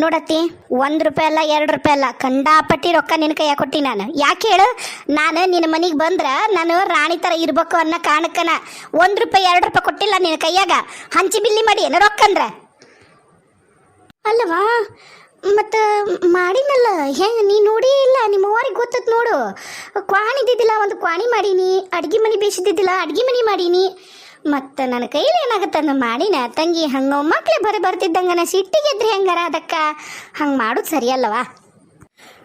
ನೋಡತ್ತಿ, 1 ರೂಪಾಯಿ ಅಲ್ಲ 2 ರೂಪಾಯಿ ಅಲ್ಲ, ಕಂಡಾಪಟ್ಟಿ ರೊಕ್ಕ ನಿನ್ನ ಕೈಯಾಗ ಕೊಟ್ಟಿ ನಾನು. ಯಾಕೆ ಹೇಳು? ನಾನು ನಿನ್ನ ಮನೆಗೆ ಬಂದ್ರೆ ನಾನು ರಾಣಿ ಥರ ಇರ್ಬೇಕು ಅನ್ನೋ ಕಾರಣಕ್ಕನ 1 ರೂಪಾಯಿ 2 ರೂಪಾಯಿ ಕೊಟ್ಟಿಲ್ಲ ನಿನ್ನ ಕೈಯಾಗ. ಹಂಚಿ ಬಿಲ್ಲಿ ಮಾಡಿ ಏನೋ ರೊಕ್ಕ ಅಂದ್ರೆ ಅಲ್ಲವಾ? ಮತ್ತು ಮಾಡಿನಲ್ಲ, ಹೆಂಗೆ ನೀ ನೋಡಿ ಇಲ್ಲ? ನಿಮ್ಮ ಅವ್ವರಿಗೆ ಗೊತ್ತತ್ ನೋಡು. ಕ್ವಾಣಿ ಇದ್ದಿದ್ದಿಲ್ಲ, ಒಂದು ಕ್ವಾಣಿ ಮಾಡೀನಿ. ಅಡ್ಗೆ ಮನೆ ಬೇಯಿಸಿದ್ದಿಲ್ಲ, ಅಡ್ಗೆ ಮನೆ ಮಾಡೀನಿ. ಮತ್ತು ನನ್ನ ಕೈಲಿ ಏನಾಗುತ್ತೆ ನಾನು ಮಾಡಿನ ತಂಗಿ. ಹಂಗೆ ಮಕ್ಳೇ ಬರ್ತಿದ್ದಂಗನ ಸಿಟ್ಟಿಗೆದ್ರಿ ಹೆಂಗಾರ ಅದಕ್ಕೆ ಹಂಗೆ ಮಾಡೋದು ಸರಿಯಲ್ಲವಾ?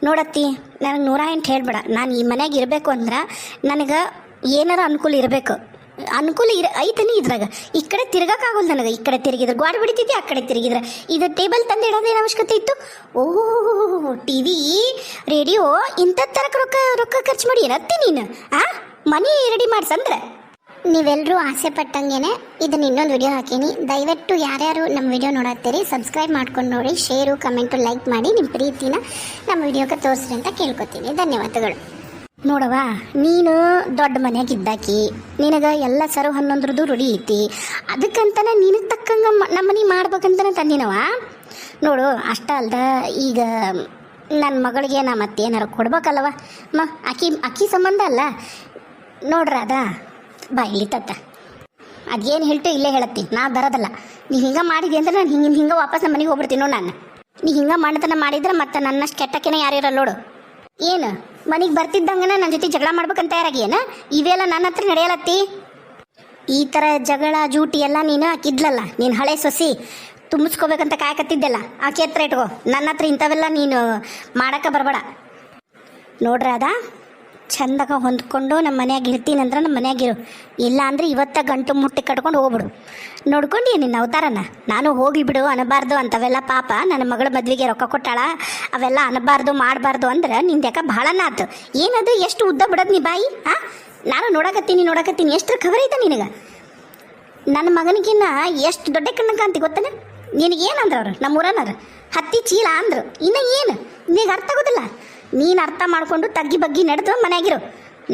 ನೋಡತ್ತಿ, ನನಗೆ 108 ಹೇಳ್ಬೇಡ. ನಾನು ಈ ಮನೆಯಾಗ ಇರಬೇಕು ಅಂದ್ರೆ ನನಗೆ ಏನಾರ ಅನುಕೂಲ ಇರಬೇಕು. ಅನುಕೂಲ ಐತನಿ ಇದ್ರಾಗ. ಈ ಕಡೆ ತಿರ್ಗಕ್ಕಾಗಲ್ಲ ನನಗೆ. ಈ ಕಡೆ ತಿರುಗಿದ್ರೆ ಗಾಡಿ ಬಿಡ್ತಿದ್ದೆ, ಆ ಕಡೆ ತಿರುಗಿದ್ರೆ ಇದು ಟೇಬಲ್ ತಂದು ಇಡೋದೇನು ಅವಶ್ಯಕತೆ ಇತ್ತು? ಓಹ್, ಟಿ ವಿ ರೇಡಿಯೋ ಇಂಥದ್ದು ತರಕ್ಕೆ ರೊಕ್ಕ ಖರ್ಚು ಮಾಡಿ ಏನತ್ತಿ ನೀನು? ಮನಿ ರೆಡಿ ಮಾಡ್ಸಂದ್ರೆ ನೀವೆಲ್ಲರೂ ಆಸೆ ಪಟ್ಟಂಗೆನೆ ಇದನ್ನ ಇನ್ನೊಂದು ವಿಡಿಯೋ ಹಾಕೀನಿ. ದಯವಿಟ್ಟು ಯಾರ್ಯಾರು ನಮ್ಮ ವಿಡಿಯೋ ನೋಡತ್ತೀರಿ ಸಬ್ಸ್ಕ್ರೈಬ್ ಮಾಡ್ಕೊಂಡು ನೋಡಿ, ಶೇರು ಕಮೆಂಟು ಲೈಕ್ ಮಾಡಿ ನಿಮ್ಮ ಪ್ರೀತಿನ ನಮ್ಮ ವಿಡಿಯೋಕ್ಕೆ ತೋರಿಸ್ರಿ ಅಂತ ಕೇಳ್ಕೊತೀನಿ. ಧನ್ಯವಾದಗಳು. ನೋಡವಾ, ನೀನು ದೊಡ್ಡ ಮನೆಯಾಗ ಇದ್ದಾಕಿ, ನಿನಗೆ ಎಲ್ಲ ಸರು 11ರದ್ದು ರೂಢಿ ಐತಿ. ಅದಕ್ಕಂತನೇ ನಿನಗೆ ತಕ್ಕಂಗೆ ನಮ್ಮ ಮನೆ ಮಾಡ್ಬೇಕಂತನೇ ತಂದಿನವ. ನೋಡು, ಅಷ್ಟ ಅಲ್ದ ಈಗ ನನ್ನ ಮಗಳಿಗೆ ನಾ ಮತ್ತೇನಾರು ಕೊಡ್ಬೇಕಲ್ಲವ. ಅಕ್ಕಿ ಸಂಬಂಧ ಅಲ್ಲ ನೋಡ್ರ. ಅದ ಬಾ ಇಲ್ಲಿ ತತ್ತ ಅದೇನು ಹೇಳ್ತು ಇಲ್ಲೇ ಹೇಳತ್ತಿ. ನಾ ಬರೋದಲ್ಲ. ನೀ ಹಿಂಗೆ ಮಾಡಿದೆ ಅಂದ್ರೆ ನಾನು ಹಿಂಗೆ ವಾಪಸ್ ನಮ್ಮ ಮನೆಗೆ ಹೋಗ್ಬಿಡ್ತೀನಿ ನೋಡು. ನಾನು ನೀ ಹಿಂಗೆ ಮಾಡ್ತನ ಮಾಡಿದ್ರೆ ಮತ್ತೆ ನನ್ನಷ್ಟು ಕೆಟ್ಟಕ್ಕೆನೇ ಯಾರು ಇರಲ್ಲ ನೋಡು. ಏನು ಮನೆಗೆ ಬರ್ತಿದ್ದಂಗನ ನನ್ನ ಜೊತೆ ಜಗಳ ಮಾಡ್ಬೇಕಂತ ತಯಾರಾಗಿ ಏನು? ಇವೆಲ್ಲ ನನ್ನ ಹತ್ರ ನಡೆಯಲತ್ತಿ. ಈ ಥರ ಜಗಳ ಜೂಟಿ ಎಲ್ಲ ನೀನು ಹಾಕಿದ್ಲಲ್ಲ, ನೀನು ಹಳೆ ಸೊಸಿ ತುಂಬಿಸ್ಕೋಬೇಕಂತ ಕಾಯಕತ್ತಿದ್ದೆಲ್ಲ ಆಕೆ ಹತ್ರ ಇಟ್ಕೋ. ನನ್ನ ಹತ್ರ ಇಂಥವೆಲ್ಲ ನೀನು ಮಾಡೋಕ್ಕೆ ಬರಬೇಡ. ನೋಡ್ರ, ಅದ ಚಂದಾಗ ಹೊಂದ್ಕೊಂಡು ನಮ್ಮ ಮನ್ಯಾಗ ಇರ್ತೀನಂದ್ರೆ ನಮ್ಮ ಮನ್ಯಾಗಿರು. ಇಲ್ಲ ಅಂದರೆ ಇವತ್ತ ಗಂಟು ಮುಟ್ಟಿ ಕಟ್ಕೊಂಡು ಹೋಗ್ಬಿಡು. ನೋಡ್ಕೊಂಡು ನಿನ್ನ ಅವತಾರನ ನಾನು ಹೋಗಿ ಬಿಡು ಅನ್ನಬಾರ್ದು ಅಂಥವೆಲ್ಲ. ಪಾಪ ನನ್ನ ಮಗಳ ಮದುವೆಗೆ ರೊಕ್ಕ ಕೊಟ್ಟಾಳ, ಅವೆಲ್ಲ ಅನ್ನಬಾರ್ದು ಮಾಡಬಾರ್ದು ಅಂದ್ರೆ ನಿಂದು ಯಾಕೆ ಭಾಳನ ಆತು. ಏನದು ಎಷ್ಟು ಉದ್ದ ಬಿಡೋದು ನೀ ಬಾಯಿ? ನಾನು ನೋಡಕತ್ತೀನಿ ಎಷ್ಟು ಖಬರ್ ಐತೆ ನಿನಗೆ? ನನ್ನ ಮಗನಿಗಿನ್ನ ಎಷ್ಟು ದೊಡ್ಡ ಕಣ್ಣಂಕ ಅಂತ ಗೊತ್ತಾನೆ ನಿನಗೇನಂದ್ರೆ ಅವ್ರು ನಮ್ಮ ಊರನವ್ರು ಹತ್ತಿ ಚೀಲ ಅಂದರು. ಇನ್ನು ಏನು ನಿನಗೆ ಅರ್ಥ ಆಗೋದಿಲ್ಲ. ನೀನು ಅರ್ಥ ಮಾಡಿಕೊಂಡು ತಗ್ಗಿ ಬಗ್ಗಿ ನಡೆದು ಮನೆಯಾಗಿರು.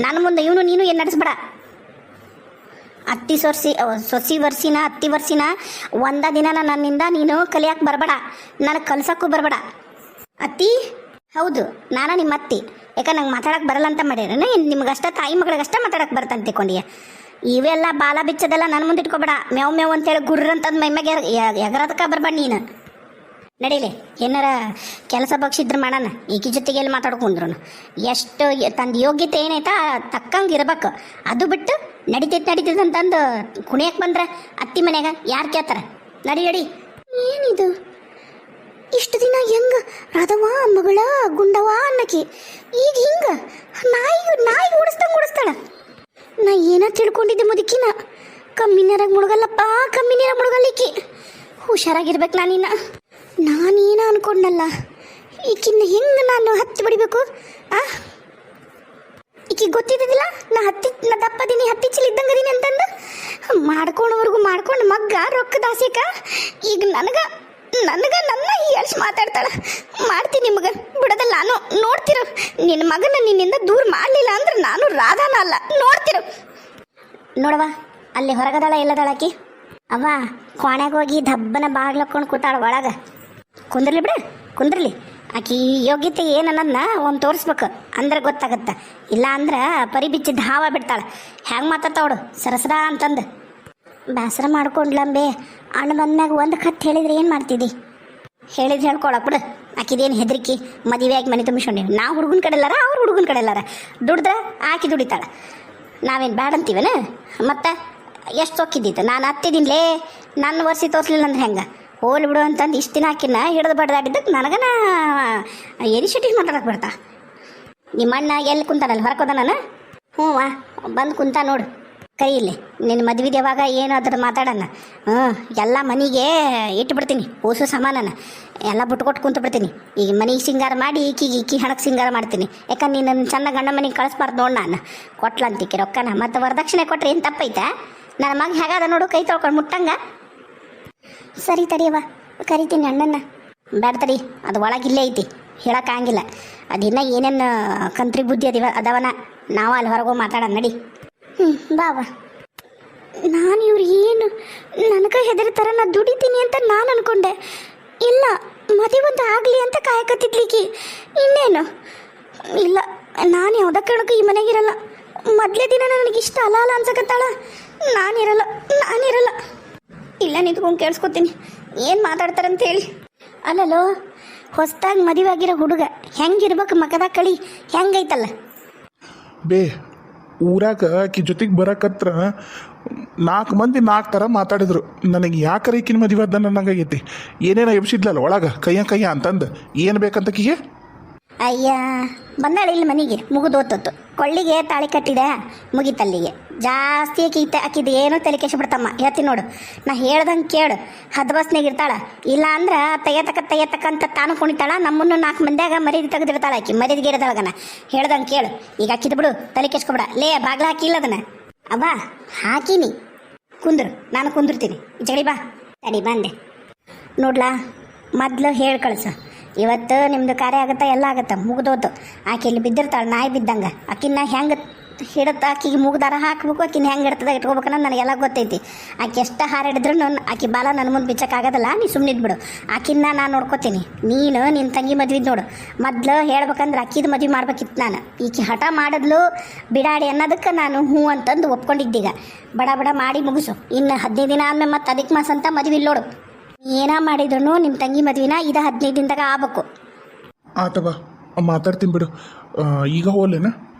ನನ್ನ ಮುಂದೆ ಇವನು ನೀನು ಏನು ನಡೆಸ್ಬೇಡ. ಸೊಸಿ ವರ್ಷಿನ ಒಂದ ದಿನ ನನ್ನಿಂದ ನೀನು ಕಲಿಯಕ್ಕೆ ಬರಬೇಡ, ನನಗೆ ಕಲ್ಸಕ್ಕೂ ಬರಬೇಡ. ಅತ್ತಿ ಹೌದು, ನಾನು ನಿಮ್ಮ ಅತ್ತಿ. ಯಾಕೆ ನಂಗೆ ಮಾತಾಡಕ್ಕೆ ಬರಲ್ಲ ಅಂತ ಮಾಡ್ಯಾರ? ನಿಮ್ಗಷ್ಟ ತಾಯಿ ಮಗಳಿಗಷ್ಟ ಮಾತಾಡಕ್ಕೆ ಬರ್ತಂತ ತಿಳ್ಕೊಂಡಿಯ? ಇವೆಲ್ಲ ಬಾಲ ಬಿಚ್ಚದೆಲ್ಲ ನನ್ನ ಮುಂದೆ ಇಟ್ಕೊಬೇಡ. ಮೇವ್ ಅಂತೇಳಿ ಗುರ್ರ ಅಂತಂದು ಮೈಮ್ಯಾಗ ಎಗರದಕ್ಕೆ ಬರಬೇಡ ನೀನು. ನಡೀಲಿ, ಏನಾರ ಕೆಲಸ ಬಗ್ಸಿದ್ರೆ ಮಾಡೋಣ. ಈಕಿ ಜೊತೆಗೆ ಎಲ್ಲಿ ಮಾತಾಡ್ಕೊಂಡ್ರು ಎಷ್ಟು ತಂದು ಯೋಗ್ಯತೆ ಏನೈತಾ ತಕ್ಕಂಗೆ ಇರ್ಬೇಕು. ಅದು ಬಿಟ್ಟು ನಡೀತೈತೆ ಅಂತಂದು ಕುಣಿಯಕ್ಕೆ ಬಂದ್ರೆ ಅತ್ತಿ ಮನ್ಯಾಗ ಯಾರು ಕೇಳ್ತಾರೆ? ನಡಿ. ಏನಿದು ಇಷ್ಟು ದಿನ ಹೆಂಗ ರಾಧವ ಮಗಳ ಗುಂಡವ ಅನ್ನಕಿ ಈಗ ಹಿಂಗ ನಾಯಿ ಓಡಿಸ್ತಾಳ. ನಾ ಏನೋ ತಿಳ್ಕೊಂಡಿದ್ದೆ ಮುದುಕಿನ. ಕಮ್ಮಿ ನೀರಾಗ ಮುಳುಗಲ್ಲಪ್ಪ, ಕಮ್ಮಿ ನೀರಾಗ ಮುಳುಗಲ್ಲಿಕ್ಕಿ. ಹುಷಾರಾಗಿರ್ಬೇಕು. ನಾನೇನ ಅನ್ಕೊಂಡಲ್ಲ, ಈಕಿನ್ನ ಹೆಂಗೆ ನಾನು ಹತ್ತಿ ಬಡಿಬೇಕು? ಈಕಿ ಗೊತ್ತಿದ್ದಿಲ್ಲ ನಾ ದಪ್ಪದೀನಿ, ಹತ್ತಿ ಚೀಲ ಇದ್ದಂಗದೀನಿ ಅಂತಂದು ಮಾಡ್ಕೊಂಡವ್ರಿಗೂ ಮಾಡ್ಕೊಂಡು ಮಗ್ಗ ರೊಕ್ಕದ ಆಸೆಕ ಈಗ ನನಗೆ ನನ್ನ ಹೇಳ್ಸಿ ಮಾತಾಡ್ತಾಳೆ. ಮಾಡ್ತೀನಿ ನಿಮಗೆ ಬಿಡೋದಲ್ಲ ನಾನು. ನೋಡ್ತಿರು, ನಿನ್ನ ಮಗನ ನಿನ್ನಿಂದ ದೂರ ಮಾಡಲಿಲ್ಲ ಅಂದ್ರೆ ನಾನು ರಾಧಾನ ಅಲ್ಲ. ನೋಡ್ತಿರು. ನೋಡವ, ಅಲ್ಲಿ ಹೊರಗದಳ ಎಲ್ಲದಳಾಕಿ ಅವ್ವ ಕೋಣೆಗೆ ಹೋಗಿ ದಬ್ಬನ ಬಾಗ್ಲಕ್ಕೊಂಡು ಕೂತಾಳ ಒಳಗೆ. ಕುಂದ್ರಲಿ ಆಕಿ ಯೋಗ್ಯತೆ ಏನನ್ನೋದನ್ನ ಒಮ್ಮೆ ತೋರಿಸ್ಬೇಕು, ಅಂದ್ರೆ ಗೊತ್ತಾಗತ್ತೆ. ಇಲ್ಲ ಅಂದ್ರೆ ಪರಿಬಿಚ್ಚಿದ ಹಾವ ಬಿಡ್ತಾಳೆ. ಹೆಂಗೆ ಮಾತಾಡ್ತಾವಳು ಸರಸರ ಅಂತಂದು. ಬೇಸರ ಮಾಡ್ಕೊಂಡ್ಲಂಬೆ. ಅಣ್ಣ ಬಂದ್ಮ್ಯಾಗ ಒಂದು ಕತ್ತು ಹೇಳಿದ್ರೆ ಏನು ಮಾಡ್ತಿದ್ದಿ? ಹೇಳ್ಕೊಳಕ್ ಬಿಡು. ಆಕಿದೇನು ಹೆದರಿಕಿ? ಮದುವೆಯಾಗಿ ಮನೆ ತುಂಬಿಸ್ಕೊಂಡಿ. ನಾವು ಹುಡುಗನ ಕಡೆ ಎಲ್ಲಾರ, ಅವ್ರು ಹುಡುಗನ ಕಡೆ ಎಲ್ಲಾರ ದುಡ್ದ್ರೆ ಆಕಿ ದುಡಿತಾಳೆ. ನಾವೇನು ಬ್ಯಾಡ ಅಂತೀವನ? ಮತ್ತೆ ಎಷ್ಟು ಸೊಕ್ಕಿದ್ದಿತ್ತು? ನಾನು ಹತ್ತಿದ್ದೀನಿಲೇ, ನನ್ನ ವರ್ಷಿ ತೋರಿಸ್ಲಿಲ್ಲ ಅಂದ್ರೆ ಹೆಂಗೆ? ಹೋಲಿ ಬಿಡು ಅಂತಂದು ಇಷ್ಟು ದಿನ ಆಕಿನ ಹಿಡಿದು ಬಡ್ದಾಡಿದ್ದಕ್ಕೆ ನನಗನ ಎನಿಷಿಯೇಟಿವ್ ಮಾತಾಡಕ್ಕೆ ಬರ್ತಾ. ನಿಮ್ಮ ಅಣ್ಣ ಎಲ್ಲಿ ಕುಂತಾನಲ್ಲ ಹೊರಕೋದ ನಾನು? ಹ್ಞೂ ಬಂದು ಕುಂತ ನೋಡು. ಕೈಯಲ್ಲಿ ನಿನ್ನ ಮದುವೆ ಯಾವಾಗ ಏನು ಅದ್ರ ಮಾತಾಡೋಣ. ಎಲ್ಲ ಮನೆಗೆ ಇಟ್ಟುಬಿಡ್ತೀನಿ, ಓಸು ಸಾಮಾನನ ಎಲ್ಲ ಬಿಟ್ಕೊಟ್ಟು ಕುಂತು ಬಿಡ್ತೀನಿ. ಈಗ ಮನೆಗೆ ಸಿಂಗಾರ ಮಾಡಿ ಈಕಿ ಹಣಕ್ಕೆ ಸಿಂಗಾರ ಮಾಡ್ತೀನಿ. ಯಾಕಂದ್ರೆ ನೀನು ಚೆನ್ನಾಗಿ ಗಂಡ ಮನೆಗೆ ಕಳಿಸ್ಬಾರ್ದು ನೋಡು. ನಾನು ಕೊಟ್ಲಂತಿಕೆ ರೊಕ್ಕನ ಮತ್ತು ವರದಕ್ಷಿಣೆ ಕೊಟ್ಟರೆ ಏನು ತಪ್ಪೈತೆ? ನನ್ನ ಮಗ ಹೇಗಾದ ನೋಡು, ಕೈ ತೊಳ್ಕೊಂಡು ಮುಟ್ಟಂಗ. ಸರಿ ತಡಿಯವ, ಕರಿತೀನಿ ಅಣ್ಣನ. ಬೇಡ ತಡಿ, ಅದು ಒಳಗಿಲ್ಲೇ ಐತಿ, ಹೇಳೋಕ್ಕಾಗಿಲ್ಲ. ಅದಿನ್ನ ಏನೇನು ಕಂತ್ರಿ ಬುದ್ಧಿ ಅದವನ. ನಾವು ಅಲ್ಲಿ ಹೊರಗೋ ಮಾತಾಡೋಣ ನಡಿ. ಬಾವ, ನಾನು ಇವ್ರು ಏನು ನನಗೆ ಹೆದರ್ತಾರ, ನಾ ದುಡಿತೀನಿ ಅಂತ ನಾನು ಅನ್ಕೊಂಡೆ. ಇಲ್ಲ, ಮದುವೆ ಆಗಲಿ ಅಂತ ಕಾಯಕತ್ತಿದ್ಲಿಕ್ಕಿ ಇನ್ನೇನು ಇಲ್ಲ. ನಾನು ಯಾವುದೇ ಕಾರಣಕ್ಕೂ ಈ ಮನೆಗಿರಲ್ಲ. ಮೊದಲೇ ದಿನ ನನಗೆ ಇಷ್ಟ ಅಲ್ಲ ಅಲ್ಲ ಅನ್ಸಕತ್ತಾಳ. ನಾನಿರಲ್ಲ. ಇಲ್ಲ ನಿಂತ್ಕೊಂಡು ಕೇಳಿಸ್ಕೊತೀನಿ ಏನು ಮಾತಾಡ್ತಾರಂತ ಹೇಳಿ. ಅಲ್ಲಲ್ಲೋ, ಹೊಸ್ದಾಗಿ ಮದುವೆ ಆಗಿರೋ ಹುಡುಗ ಹೆಂಗಿರ್ಬೇಕು, ಮಕದಾಗ ಕಳಿ ಹೆಂಗೈತಲ್ಲ. ಬೇ ಊರಾಗ ಆಕಿ ಜೊತೆಗೆ ಬರಕತ್ರ 4 ಮಂದಿ 4 ಥರ ಮಾತಾಡಿದ್ರು. ನನಗೆ ಯಾಕರ ಈಕಿನ ಮದುವೆ ಅದ ನನಗಾಗೈತಿ. ಏನೇನೋ ಎಬ್ಸಿದ್ಲಲ್ಲ ಒಳಗೆ ಕಯ್ಯ ಅಂತಂದು ಏನು ಬೇಕಂತಕಿಗೆ. ಅಯ್ಯ ಬಂದಾಳ ಇಲ್ಲಿ ಮನೆಗೆ, ಮುಗಿದೋತತ್ತು. ಕೊಳ್ಳಿಗೆ ತಾಳಿ ಕಟ್ಟಿದೆ, ಮುಗಿತಲ್ಲಿಗೆ. ಜಾಸ್ತಿ ಆಕಿದ್ದು ಏನೋ ತಲೆ ಕೆಡಿಸ್ಬಿಡ್ತಮ್ಮ. ಹೇಳ್ತೀನಿ ನೋಡು, ನಾ ಹೇಳ್ದಂಗೆ ಕೇಳು. ಹದ್ಬಸ್ನಾಗ ಇರ್ತಾಳ. ಇಲ್ಲ ಅಂದ್ರೆ ತೆಯ್ಯತಕ್ಕ ಅಂತ ತಾನು ಕುಣಿತಾಳ. ನಮ್ಮನ್ನು 4 ಮಂದಿಯಾಗ ಮರ್ಯಾದೆ ತೆಗೆದಿರ್ತಾಳ ಆಕಿ. ಮರ್ಯಾದೆ ಗಿಡದೊಳಗನ ಹೇಳ್ದಂಗೆ ಕೇಳು. ಈಗ ಹಾಕಿದ್ ಬಿಡು, ತಲೆ ಕೆಡ್ಸ್ಕೊಬಿಡ. ಲೇ ಬಾಗ್ಲ ಹಾಕಿಲ್ಲ ಅದನ್ನ. ಅವ್ವ ಹಾಕಿನಿ, ಕುಂದ್ರು. ನಾನು ಕುಂದಿರ್ತೀನಿ. ಜಡಿ ಬಾ. ತಡಿ ಬಂದೆ ನೋಡ್ಲಾ. ಮೊದ್ಲು ಹೇಳಿ ಕಳ್ಸ. ಇವತ್ತು ನಿಮ್ದು ಕಾರ್ಯ ಆಗುತ್ತಾ, ಎಲ್ಲ ಆಗುತ್ತಾ, ಮುಗ್ದೋತು. ಆಕೆ ಇಲ್ಲಿ ಬಿದ್ದಿರ್ತಾಳೆ ನಾಯಿ ಬಿದ್ದಂಗೆ. ಆಕಿನ್ನ ಹೆಂಗೆ ಹಿಡುತ್ತ, ಆಕಿಗೆ ಮುಗ್ದಾರ ಹಾಕ್ಬೇಕು, ಆಕಿನ ಹೆಂಗೆ ಇಡ್ತದ ಇಟ್ಕೋಬೇಕನ್ನ ನನಗೆಲ್ಲ ಗೊತ್ತೈತಿ. ಆಕೆ ಎಷ್ಟು ಹಾರಾಡಿದ್ರು ಆಕೆ ಬಾಲ ನನ್ನ ಮುಂದೆ ಬಿಚ್ಚಕ್ಕಾಗೋದಲ್ಲ. ನೀ ಸುಮ್ಮನಿದ್ಬಿಡು. ಆಕಿನ್ನ ನಾನು ನೋಡ್ಕೋತೀನಿ. ನೀನು ನಿನ್ನ ತಂಗಿ ಮದ್ವೆ ನೋಡು. ಮೊದ್ಲು ಹೇಳ್ಬೇಕಂದ್ರೆ ಅಕ್ಕಿದ ಮದ್ವೆ ಮಾಡ್ಬೇಕಿತ್ತು ನಾನು. ಈಕೆ ಹಠ ಮಾಡಿದ್ಲು ಬಿಡಾಡಿ ಅನ್ನೋದಕ್ಕೆ ನಾನು ಹ್ಞೂ ಅಂತಂದು ಒಪ್ಕೊಂಡಿದ್ದೀಗ. ಬಡ ಮಾಡಿ ಮುಗಿಸು. ಇನ್ನು 15 ದಿನ ಆದ್ಮೇಲೆ ಮತ್ತೆ ಅಧಿಕ ಮಾಸ ಅಂತ ಮದ್ವೆ ನೋಡು. ಏನ ಮಾಡಿದ್ರು ನಿಮ್ಮ ತಂಗಿ ಮದ್ವಿನ 15 ದಿನದಾಗ ಆಗ್ಬೇಕು. ಆತವಾ ಮಾತಾಡ್ತೀನಿ ಬಿಡು. ಈಗ ಹೋಗ್ಲೇನ?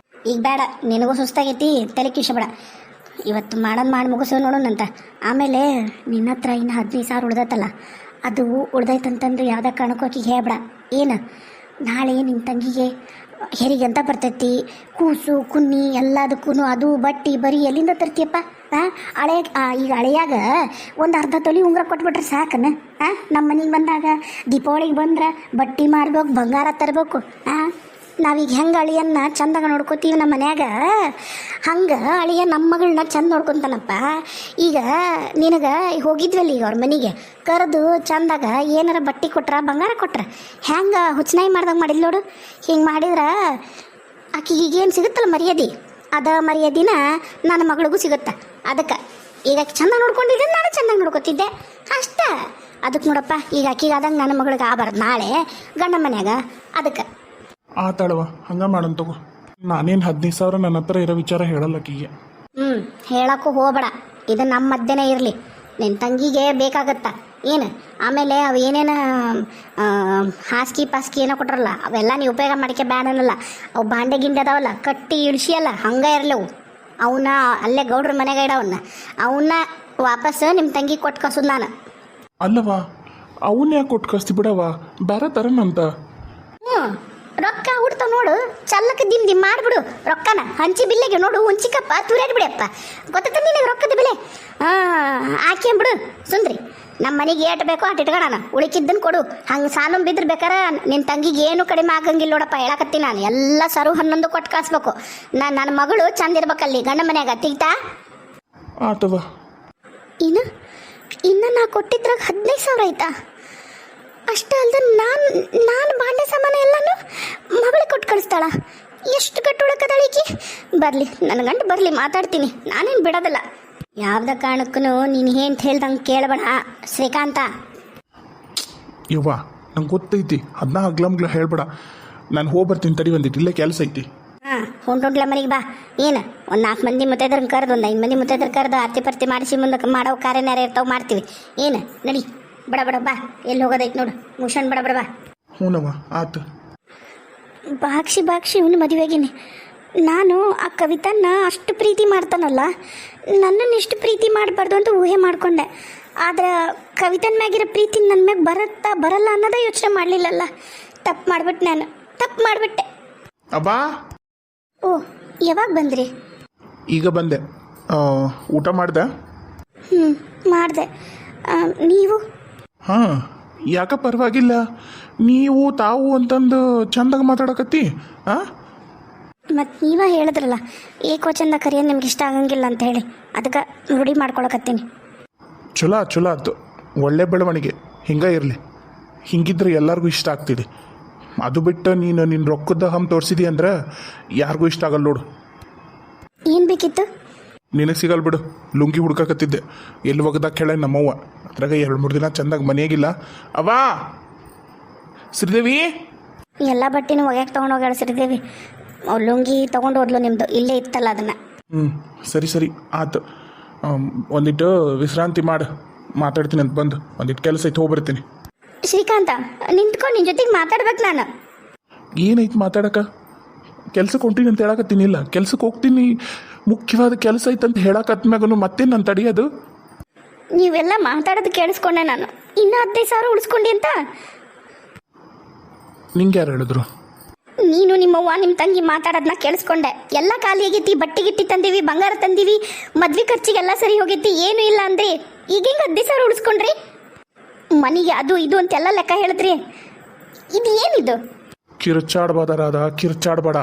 ಈಗ ಬೇಡ, ನಿನಗೂ ಸುಸ್ತಾಗೈತಿ. ತಲೆ ಕಿಶಬೇಡ. ಇವತ್ತು ಮಾಡಿ ಮುಗಿಸೋ ನೋಡೋಣಂತ. ಆಮೇಲೆ ನಿನ್ನ ಹತ್ರ ಇನ್ನು 15,000 ಉಳ್ದೈತಲ್ಲ, ಅದು ಉಳ್ದೈತಂತಂದು ಯಾವುದೇ ಕಾರಣಕ್ಕೂ ಆಕಿಗೆ ಹೇಳ್ಬೇಡ. ಏನು, ನಾಳೆ ನಿಮ್ಮ ತಂಗಿಗೆ ಹೆರಿಗೆ ಅಂತ ಬರ್ತೈತಿ. ಕೂಸು ಕುನ್ನಿ ಎಲ್ಲದಕ್ಕೂ ಅದು ಬಟ್ಟಿ ಬರೀ ಎಲ್ಲಿಂದ ತರ್ತೀಯಪ್ಪ? ಈಗ ಹಳೆಯಾಗ ಒಂದು ಅರ್ಧ ತೊಲಿ ಉಂಗುರ ಕೊಟ್ಬಿಟ್ರೆ ಸಾಕನ? ನಮ್ಮ ಮನೆಗೆ ಬಂದಾಗ ದೀಪಾವಳಿಗೆ ಬಂದ್ರೆ ಬಟ್ಟಿ ಮಾಡ್ಬೇಕು, ಬಂಗಾರ ತರಬೇಕು. ನಾವೀಗ ಹೆಂಗೆ ಅಳಿಯನ್ನ ಚಂದಾಗ ನೋಡ್ಕೋತೀವಿ ನಮ್ಮ ಮನ್ಯಾಗ, ಹಂಗೆ ಅಳಿಯ ನಮ್ಮ ಮಗಳನ್ನ ಚಂದ ನೋಡ್ಕೊತಾನಪ್ಪ. ಈಗ ನಿನಗೆ ಹೋಗಿದ್ವಲ್ಲ ಈಗ ಅವ್ರ ಮನೆಗೆ ಕರೆದು ಚಂದಾಗ ಏನಾರ ಬಟ್ಟೆ ಕೊಟ್ರ, ಬಂಗಾರ ಕೊಟ್ರ, ಹೆಂಗೆ ಹುಚ್ಚನಾಯಿ ಮಾಡ್ದಂಗೆ ಮಾಡಿಲ್ಲ ನೋಡು. ಹಿಂಗೆ ಮಾಡಿದ್ರೆ ಆಕಿಗೆ ಈಗೇನು ಸಿಗುತ್ತಲ್ಲ ಮರ್ಯಾದೆ, ಅದ ಮರ್ಯಾದಿನ ನನ್ನ ಮಗಳಿಗೂ ಸಿಗುತ್ತೆ. ಅದಕ್ಕೆ ಈಗ ಚಂದ ನೋಡ್ಕೊಂಡಿದ್ದೆ, ನಾನು ಚಂದಾಗಿ ನೋಡ್ಕೊತಿದ್ದೆ ಅಷ್ಟೇ. ಅದಕ್ಕೆ ನೋಡಪ್ಪ, ಈಗ ಆಕಿಗೆ ಆದಂಗೆ ನನ್ನ ಮಗಳಿಗೆ ಆಗಬಾರ್ದು ನಾಳೆ ಗಂಡ ಮನ್ಯಾಗ. ಅದಕ್ಕೆ ಆತಾಳವ ಹಂಗೆ ಮಾಡೋಣ ತಗೋ. ನಾನೇನು 15,000 ನನ್ನ ಹತ್ರ ಇರೋ ವಿಚಾರ ಹೇಳಲ್ಲ ಆಕಿಗೆ. ಹೇಳಕ್ಕೂ ಹೋಗಬೇಡ. ಇದು ನಮ್ಮ ಮಧ್ಯನೇ ಇರಲಿ. ನಿನ್ನ ತಂಗಿಗೆ ಬೇಕಾಗತ್ತ ಏನು. ಆಮೇಲೆ ಅವು ಏನೇನು ಹಾಸ್ಕಿ ಪಾಸ್ಕಿ ಏನೋ ಕೊಟ್ರಲ್ಲ, ಅವೆಲ್ಲ ನೀವು ಉಪಯೋಗ ಮಾಡೋಕ್ಕೆ ಬ್ಯಾಡ ಅನ್ನಲ್ಲ. ಅವು ಬಾಂಡೆ ಗಿಂಡೆ ಅದಾವಲ್ಲ, ಕಟ್ಟಿ ಇಳಿಸಿಯಲ್ಲ, ಹಂಗೆ ಇರಲಿವು. ಅವನ್ನ ಅಲ್ಲೇ ಗೌಡ್ರ ಮನೆಗೆ ಇಡವನ್ನ, ಅವನ್ನ ವಾಪಸ್ ನಿಮ್ಮ ತಂಗಿ ಕೊಟ್ಟು ಕಸೋದು ನಾನು. ಅಲ್ಲವಾ ಅವನ್ನ ಯಾಕೆ ಕೊಟ್ಟು ಕಸ್ತಿ ಬಿಡವ, ಬೇರೆ ಥರನಂತ. ರೊಕ್ಕ ಹುಡ್ತಾವ ನೋಡು, ಚಲ್ಲಕ್ಕೆ ದಿಮ್ ಮಾಡಿಬಿಡು. ರೊಕ್ಕನ ಹಂಚಿ ಬಿಲ್ಲೆಗೆ ನೋಡು, ಹುಂಚಿಕಪ್ಪ ತುರಾಡಿ ಬಿಡಪ್ಪ. ಗೊತ್ತ ನಿನಗೆ ರೊಕ್ಕದ ಬೆಲೆ. ಹಾಕ್ಯಂಬಿಡು ಸುಂದ್ರಿ. ನಮ್ಮ ಮನೆಗೆ ಏಟ್ ಬೇಕೋ ಅಟ್ ಇಟ್ಕೊಳ್ಳೋಣ, ಉಳಿಕಿದ್ದನ್ನು ಕೊಡು. ಹಂಗೆ ಸಾಲು ಬಿದ್ರೆ ಬೇಕಾರೆ ನಿನ್ನ ತಂಗಿಗೆ ಏನು ಕಡಿಮೆ ಆಗಂಗಿಲ್ಲ ನೋಡಪ್ಪ. ಹೇಳಕತ್ತೀನಿ ನಾನು, ಎಲ್ಲ ಸರು 11 ಕೊಟ್ಟು ಕಳಿಸ್ಬೇಕು. ನನ್ನ ಮಗಳು ಚಂದ ಇರ್ಬೇಕಲ್ಲಿ ಗಂಡ ಮನ್ಯಾಗ. ತೆಗಿತಾ ಆತವ. ಇನ್ನು ನಾ ಕೊಟ್ಟಿದ್ರಾಗ 15,000 ಆಯ್ತಾ? ಅಷ್ಟೇ ಅಲ್ದ ನಾನು ಬಾಂಡೆ ಸಾಮಾನು ಎಲ್ಲನೂ ಮಗಳಿಗೆ ಕೊಟ್ಟು ಕಳಿಸ್ತಾಳ. ಎಷ್ಟು ಕಟ್ಟುಳಕದಾಳಿಕಿ. ಬರಲಿ ನನ್ನ ಗಂಡು ಬರಲಿ, ಮಾತಾಡ್ತೀನಿ. ನಾನೇನು ಬಿಡೋದಿಲ್ಲ. ಯಾವ್ದ ಕಾರಣಕ್ಕೂ ನೀನು ಏನು ಹೇಳ್ದಂಗೆ ಕೇಳಬೇಡ ಶ್ರೀಕಾಂತ. ಯವ್ವ ನಂಗೆ ಗೊತ್ತೈತಿ, ಅದನ್ನ ಹಗ್ಲಮ್ಗ್ಲ ಹೇಳ್ಬೇಡ. ನಾನು ಹೋಗ್ಬರ್ತೀನಿ ತಡಿ, ಒಂದಿಟ್ಟು ಇಲ್ಲೇ ಕೆಲಸ ಐತಿ. ಹೊಂಟೊಂಟ್ಲ ಮನೆಗೆ ಬಾ. ಏನು ಒಂದು 4 ಮಂದಿ ಮುತ್ತೈದ್ರನ್ನ ಕರೆದು, ಒಂದು 5 ಮಂದಿ ಮುತ್ತೈದ್ರ ಕರೆದು ಆರ್ತಿ ಪರ್ತಿ ಮಾಡಿಸಿ ಮುಂದಕ್ಕೆ ಮಾಡೋ ಕಾರ್ಯನಾರ ಇರ್ತಾವೆ, ಮಾಡ್ತೀವಿ. ಏನು ನಡಿ ಬಡ ಬಾ. ಎಲ್ಲಿ ಹೋಗೋದೈತೆ ನೋಡು, ಮುಷನ್ ಬಡ ಬಾ. ಹ್ಞೂನವ್ವ ಆತು. ಬಾಕ್ಷಿ ಇವನು ಮದುವೆಗೇನೆ. ನಾನು ಆ ಕವಿತನ್ನ ಅಷ್ಟು ಪ್ರೀತಿ ಮಾಡ್ತಾನಲ್ಲ, ನನ್ನನ್ನು ಇಷ್ಟು ಪ್ರೀತಿ ಮಾಡಬಾರ್ದು ಅಂತ ಊಹೆ ಮಾಡಿಕೊಂಡೆ. ಆದ್ರೆ ಕವಿತನ ಮ್ಯಾಗಿರೋ ಪ್ರೀತಿ ನನ್ನ ಮ್ಯಾಗ ಬರಲ್ಲ ಅನ್ನೋದೇ ಯೋಚನೆ ಮಾಡಲಿಲ್ಲಲ್ಲ. ತಪ್ಪು ಮಾಡಿಬಿಟ್ಟೆ ನಾನು, ತಪ್ಪು ಮಾಡಿಬಿಟ್ಟೆ. ಅಬ್ಬಾ. ಓ ಯಾವಾಗ ಬಂದ್ರಿ? ಈಗ ಬಂದೆ. ಊಟ ಮಾಡ್ದೆ? ಮಾಡಿದೆ. ನೀವು? ಹಾಂ ಯಾಕೆ ಪರವಾಗಿಲ್ಲ. ನೀವು ತಾವು ಅಂತಂದು ಚಂದಾಗ ಮಾತಾಡಕತ್ತಿ. ಮತ್ತು ನೀವೇ ಹೇಳಿದ್ರಲ್ಲ ಏಕವಚನದ ಕರೆಯೋದು ನಿಮ್ಗೆ ಇಷ್ಟ ಆಗಂಗಿಲ್ಲ ಅಂತ ಹೇಳಿ, ಅದಕ್ಕೆ ರೂಢಿ ಮಾಡ್ಕೊಳಕತ್ತೀನಿ. ಚಲೋ ಆಯ್ತು. ಒಳ್ಳೆ ಬೆಳವಣಿಗೆ, ಹಿಂಗೆ ಇರಲಿ. ಹಿಂಗಿದ್ರೆ ಎಲ್ಲರಿಗೂ ಇಷ್ಟ ಆಗ್ತಿದೆ. ಅದು ಬಿಟ್ಟು ನೀನು ನಿನ್ನ ರೊಕ್ಕದ ಹಮ್ ತೋರಿಸಿದಿ ಅಂದ್ರೆ ಯಾರಿಗೂ ಇಷ್ಟ ಆಗಲ್ಲ ನೋಡು. ಏನು ಬೇಕಿತ್ತು? ನಿನಗೆ ಸಿಗಲ್ ಬಿಡು. ಲುಂಗಿ ಹುಡ್ಕಕತ್ತಿದ್ದೆ, ಎಲ್ಲಿ ಒಗದಾಗ ಕೇಳ ನಮ್ಮವ್ವ. ಅದ್ರಾಗ 2-3 ದಿನ ಚಂದಾಗ ಮನೆಯಾಗಿಲ್ಲ. ಅವ್ವಾ ಶ್ರೀದೇವಿ ಎಲ್ಲ ಬಟ್ಟೆನೂ ಒಗ್ಯಾಕೆ ತೊಗೊಂಡೋಗ್ಯಾಳ ಶ್ರೀದೇವಿ. ಲುಂಗಿ ತೊಗೊಂಡು ಹೋದ್ಲು ನಿಮ್ಮದು, ಇಲ್ಲೇ ಇತ್ತಲ್ಲ ಅದನ್ನು. ಹ್ಞೂ ಸರಿ ಆತು. ಒಂದಿಟ್ಟು ವಿಶ್ರಾಂತಿ ಮಾಡು, ಮಾತಾಡ್ತೀನಿ ಅಂತ ಬಂದು ಒಂದಿಟ್ಟು ಕೆಲಸ ಐತೆ ಹೋಗ್ಬರ್ತೀನಿ. ಶ್ರೀಕಾಂತ ನಿಂತ್ಕೊಂಡು ನಿನ್ನ ಜೊತೆಗೆ ಮಾತಾಡ್ಬೇಕು ನಾನು. ಏನೈತೆ ಮಾತಾಡಕ? ಕೆಲ್ಸಕ್ಕೆ ಹೊಂಟೀನಿ ಅಂತ ಹೇಳಕತ್ತೀನಿಲ್ಲ, ಕೆಲ್ಸಕ್ಕೆ ಹೋಗ್ತೀನಿ, ಮುಖ್ಯವಾದ ಕೆಲಸ ಐತಂತ ಹೇಳಕತ್ಮ್ಯಾಗನು ಮತ್ತೆ ನಾನು ತಡೆಯೋದು. ನೀವೆಲ್ಲ ಮಾತಾಡೋದು ಕೇಳಿಸ್ಕೊಂಡೆ ನಾನು. ಇನ್ನೂ 15,000 ಉಳಿಸ್ಕೊಂಡಿ ಅಂತ ನಿಂಗೆ ಯಾರು ಹೇಳಿದ್ರು? ನೀನು ನಿಮ್ಮವ್ವ ನಿಮ್ಮ ತಂಗಿ ಮಾತಾಡೋದನ್ನ ಕೇಳಿಸ್ಕೊಂಡೆ. ಎಲ್ಲ ಖಾಲಿ ಆಗೈತಿ, ಬಟ್ಟೆ ಗಿಟ್ಟಿ ತಂದೀವಿ, ಬಂಗಾರ ತಂದೀವಿ, ಮದ್ವೆ ಖರ್ಚಿಗೆಲ್ಲ ಸರಿ ಹೋಗೈತಿ, ಏನೂ ಇಲ್ಲ ಅಂದ್ರಿ. ಈಗ ಹೆಂಗೆ 15,000 ಉಳಿಸ್ಕೊಂಡ್ರಿ? ಮನೆಗೆ ಅದು ಇದು ಅಂತೆಲ್ಲ ಲೆಕ್ಕ ಹೇಳಿದ್ರಿ. ಇದು ಏನಿದು? ಕಿರ್ಚಾಡ್ಬಾರ್ದಾರಾದ ಕಿರ್ಚಾಡ್ಬೇಡ.